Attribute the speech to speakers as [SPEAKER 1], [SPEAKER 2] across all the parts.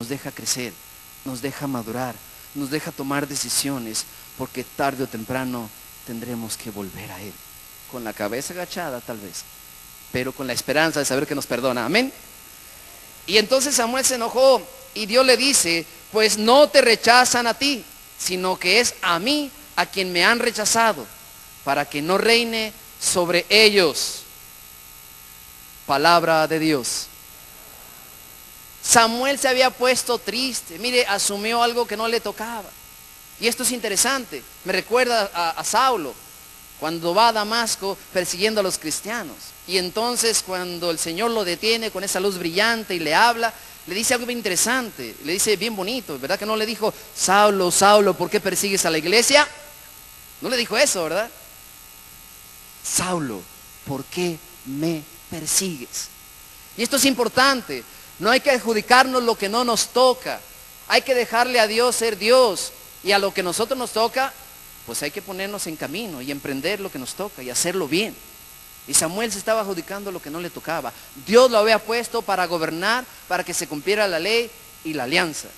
[SPEAKER 1] nos deja crecer, nos deja madurar, nos deja tomar decisiones, porque tarde o temprano tendremos que volver a Él, con la cabeza agachada tal vez, pero con la esperanza de saber que nos perdona. Amén. Y entonces Samuel se enojó y Dios le dice, pues no te rechazan a ti, sino que es a mí a quien me han rechazado, para que no reine sobre ellos. Palabra de Dios. Samuel se había puesto triste, mire, asumió algo que no le tocaba. Y esto es interesante, me recuerda a Saulo, cuando va a Damasco persiguiendo a los cristianos. Y entonces cuando el Señor lo detiene con esa luz brillante y le habla, le dice algo bien interesante, le dice bien bonito, ¿verdad? Que no le dijo, Saulo, Saulo, ¿por qué persigues a la iglesia? No le dijo eso, ¿verdad? Saulo, ¿por qué me persigues? Y esto es importante, no hay que adjudicarnos lo que no nos toca, hay que dejarle a Dios ser Dios, y a lo que a nosotros nos toca, pues hay que ponernos en camino y emprender lo que nos toca y hacerlo bien. Y Samuel se estaba adjudicando lo que no le tocaba. Dios lo había puesto para gobernar, para que se cumpliera la ley y la alianza.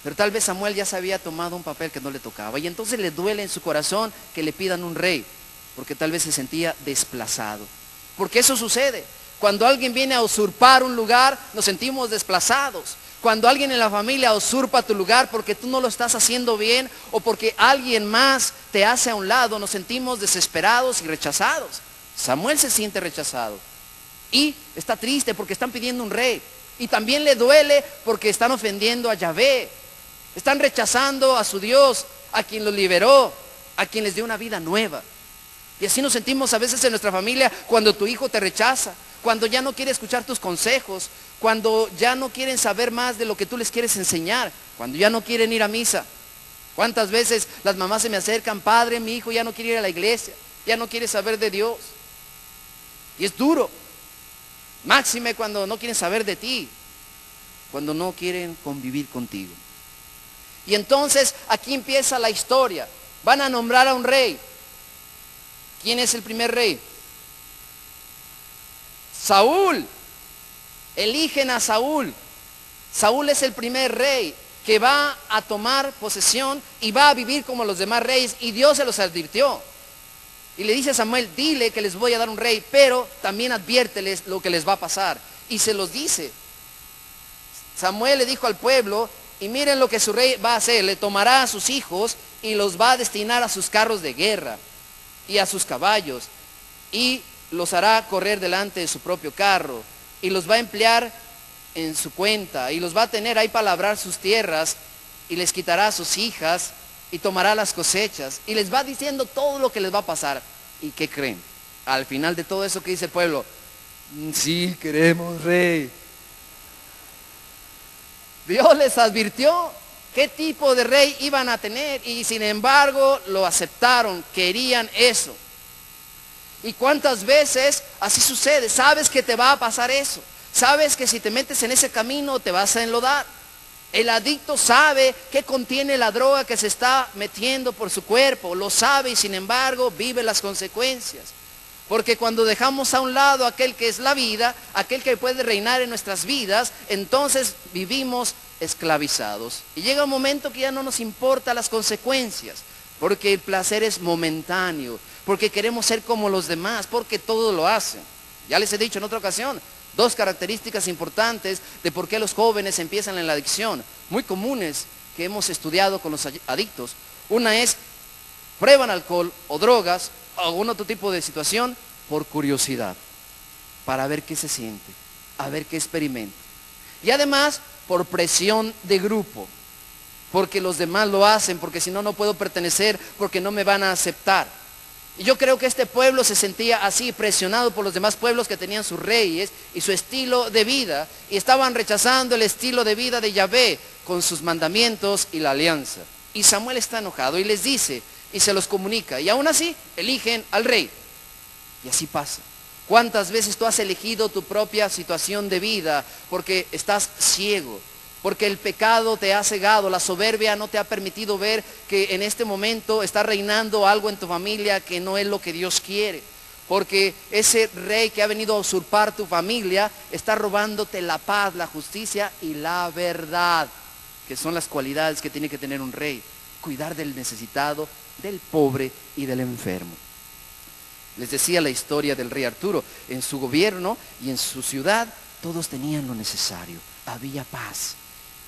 [SPEAKER 1] Pero tal vez Samuel ya se había tomado un papel que no le tocaba. Y entonces le duele en su corazón que le pidan un rey, porque tal vez se sentía desplazado. Porque eso sucede. Cuando alguien viene a usurpar un lugar, nos sentimos desplazados. Cuando alguien en la familia usurpa tu lugar porque tú no lo estás haciendo bien o porque alguien más te hace a un lado, nos sentimos desesperados y rechazados. Samuel se siente rechazado y está triste porque están pidiendo un rey. Y también le duele porque están ofendiendo a Yahvé. Están rechazando a su Dios, a quien los liberó, a quien les dio una vida nueva. Y así nos sentimos a veces en nuestra familia cuando tu hijo te rechaza, cuando ya no quiere escuchar tus consejos, cuando ya no quieren saber más de lo que tú les quieres enseñar, cuando ya no quieren ir a misa. ¿Cuántas veces las mamás se me acercan, padre, mi hijo ya no quiere ir a la iglesia, ya no quiere saber de Dios? Y es duro, máxime cuando no quieren saber de ti, cuando no quieren convivir contigo. Y entonces aquí empieza la historia, van a nombrar a un rey. ¿Quién es el primer rey? Saúl. Eligen a Saúl. Saúl es el primer rey que va a tomar posesión y va a vivir como los demás reyes, y Dios se los advirtió. Y le dice a Samuel, dile que les voy a dar un rey, pero también adviérteles lo que les va a pasar. Y se los dice. Samuel le dijo al pueblo, y miren lo que su rey va a hacer, le tomará a sus hijos y los va a destinar a sus carros de guerra y a sus caballos, y los hará correr delante de su propio carro, y los va a emplear en su cuenta, y los va a tener ahí para labrar sus tierras, y les quitará a sus hijas, y tomará las cosechas, y les va diciendo todo lo que les va a pasar. ¿Y qué creen? Al final de todo eso que dice el pueblo, sí, queremos rey. Dios les advirtió qué tipo de rey iban a tener, y sin embargo lo aceptaron, querían eso. ¿Y cuántas veces así sucede? Sabes que te va a pasar eso. Sabes que si te metes en ese camino te vas a enlodar. El adicto sabe qué contiene la droga que se está metiendo por su cuerpo. Lo sabe y sin embargo vive las consecuencias. Porque cuando dejamos a un lado aquel que es la vida, aquel que puede reinar en nuestras vidas, entonces vivimos esclavizados. Y llega un momento que ya no nos importa las consecuencias. Porque el placer es momentáneo, porque queremos ser como los demás, porque todo lo hacen. Ya les he dicho en otra ocasión, dos características importantes de por qué los jóvenes empiezan en la adicción, muy comunes que hemos estudiado con los adictos. Una es, prueban alcohol o drogas o algún otro tipo de situación por curiosidad, para ver qué se siente, a ver qué experimenta. Y además, por presión de grupo. Porque los demás lo hacen, porque si no, no puedo pertenecer, porque no me van a aceptar. Y yo creo que este pueblo se sentía así, presionado por los demás pueblos que tenían sus reyes y su estilo de vida, y estaban rechazando el estilo de vida de Yahvé con sus mandamientos y la alianza. Y Samuel está enojado y les dice, y se los comunica, y aún así eligen al rey. Y así pasa. ¿Cuántas veces tú has elegido tu propia situación de vida porque estás ciego? Porque el pecado te ha cegado, la soberbia no te ha permitido ver que en este momento está reinando algo en tu familia que no es lo que Dios quiere. Porque ese rey que ha venido a usurpar tu familia está robándote la paz, la justicia y la verdad. que son las cualidades que tiene que tener un rey: cuidar del necesitado, del pobre y del enfermo. Les decía la historia del rey Arturo. En su gobierno y en su ciudad todos tenían lo necesario, había paz,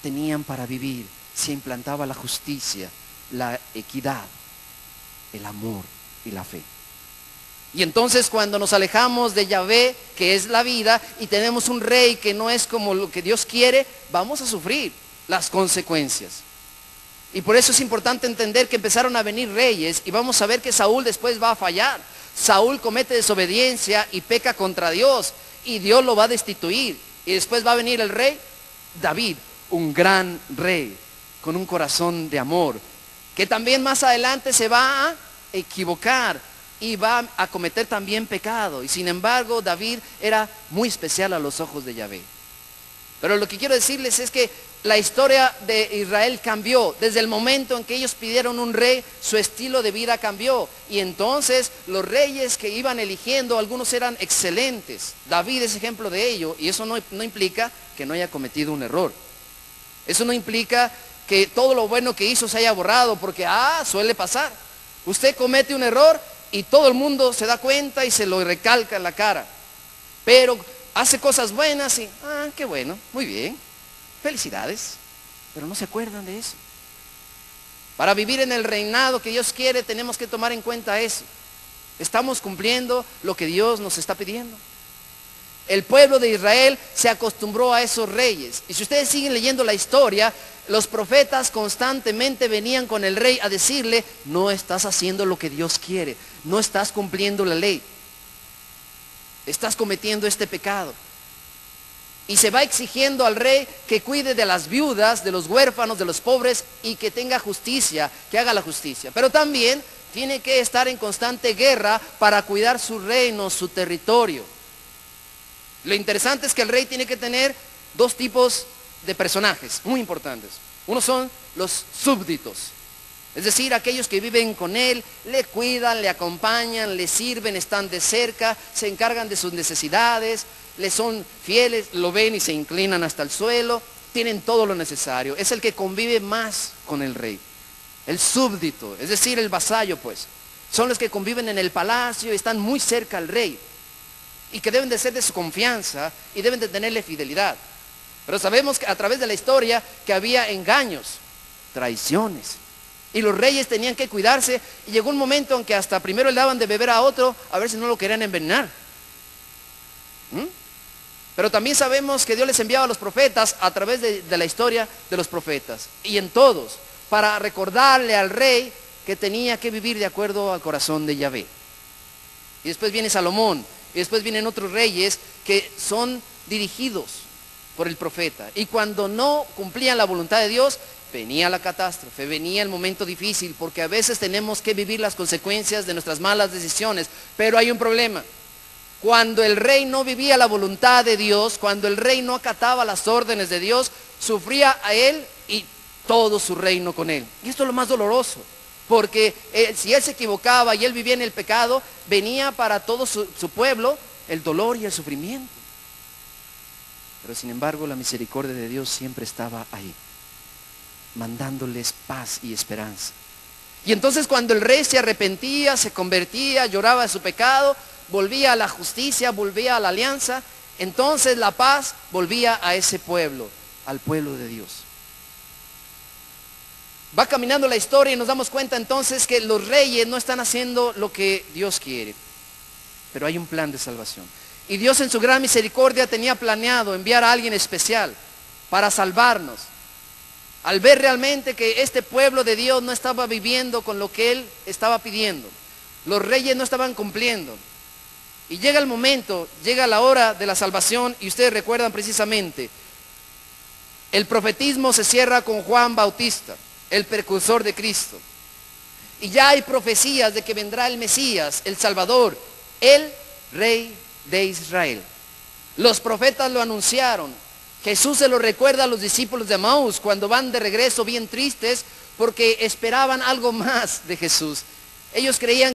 [SPEAKER 1] tenían para vivir, se implantaba la justicia, la equidad, el amor y la fe. Y entonces cuando nos alejamos de Yahvé, que es la vida, y tenemos un rey que no es como lo que Dios quiere, vamos a sufrir las consecuencias. Y por eso es importante entender que empezaron a venir reyes, y vamos a ver que Saúl después va a fallar. Saúl comete desobediencia y peca contra Dios, y Dios lo va a destituir. Y después va a venir el rey David, un gran rey, con un corazón de amor, que también más adelante se va a equivocar y va a cometer también pecado. Y sin embargo, David era muy especial a los ojos de Yahvé. Pero lo que quiero decirles es que la historia de Israel cambió. Desde el momento en que ellos pidieron un rey, su estilo de vida cambió. Y entonces los reyes que iban eligiendo, algunos eran excelentes. David es ejemplo de ello. Y eso no implica que no haya cometido un error. Eso no implica que todo lo bueno que hizo se haya borrado, porque suele pasar. Usted comete un error y todo el mundo se da cuenta y se lo recalca en la cara. Pero hace cosas buenas y, qué bueno, muy bien, felicidades. Pero no se acuerdan de eso. Para vivir en el reinado que Dios quiere, tenemos que tomar en cuenta eso. Estamos cumpliendo lo que Dios nos está pidiendo. El pueblo de Israel se acostumbró a esos reyes. Y si ustedes siguen leyendo la historia, los profetas constantemente venían con el rey a decirle: no estás haciendo lo que Dios quiere, no estás cumpliendo la ley, estás cometiendo este pecado. Y se va exigiendo al rey que cuide de las viudas, de los huérfanos, de los pobres, y que tenga justicia, que haga la justicia. Pero también tiene que estar en constante guerra para cuidar su reino, su territorio. Lo interesante es que el rey tiene que tener dos tipos de personajes muy importantes. Uno son los súbditos, es decir, aquellos que viven con él, le cuidan, le acompañan, le sirven, están de cerca, se encargan de sus necesidades, le son fieles, lo ven y se inclinan hasta el suelo, tienen todo lo necesario. Es el que convive más con el rey. El súbdito, es decir, el vasallo, pues, son los que conviven en el palacio y están muy cerca al rey, y que deben de ser de su confianza y deben de tenerle fidelidad. Pero sabemos que a través de la historia que había engaños, traiciones, y los reyes tenían que cuidarse, y llegó un momento en que hasta primero le daban de beber a otro a ver si no lo querían envenenar. Pero también sabemos que Dios les enviaba a los profetas a través de la historia de los profetas, y en todos, para recordarle al rey que tenía que vivir de acuerdo al corazón de Yahvé. Y después viene Salomón, y después vienen otros reyes que son dirigidos por el profeta. Y cuando no cumplían la voluntad de Dios, venía la catástrofe, venía el momento difícil, porque a veces tenemos que vivir las consecuencias de nuestras malas decisiones. Pero hay un problema. Cuando el rey no vivía la voluntad de Dios, cuando el rey no acataba las órdenes de Dios, sufría a él y todo su reino con él. Y esto es lo más doloroso. Porque si él se equivocaba y él vivía en el pecado, venía para todo su pueblo el dolor y el sufrimiento. Pero sin embargo, la misericordia de Dios siempre estaba ahí, mandándoles paz y esperanza. Y entonces cuando el rey se arrepentía, se convertía, lloraba de su pecado, volvía a la justicia, volvía a la alianza, entonces la paz volvía a ese pueblo, al pueblo de Dios. Va caminando la historia y nos damos cuenta entonces que los reyes no están haciendo lo que Dios quiere. Pero hay un plan de salvación. Y Dios en su gran misericordia tenía planeado enviar a alguien especial para salvarnos. Al ver realmente que este pueblo de Dios no estaba viviendo con lo que Él estaba pidiendo. Los reyes no estaban cumpliendo. Y llega el momento, llega la hora de la salvación, y ustedes recuerdan precisamente, el profetismo se cierra con Juan Bautista, el precursor de Cristo. Y ya hay profecías de que vendrá el Mesías, el Salvador, el Rey de Israel. Los profetas lo anunciaron. Jesús se lo recuerda a los discípulos de Emaús cuando van de regreso bien tristes porque esperaban algo más de Jesús. Ellos creían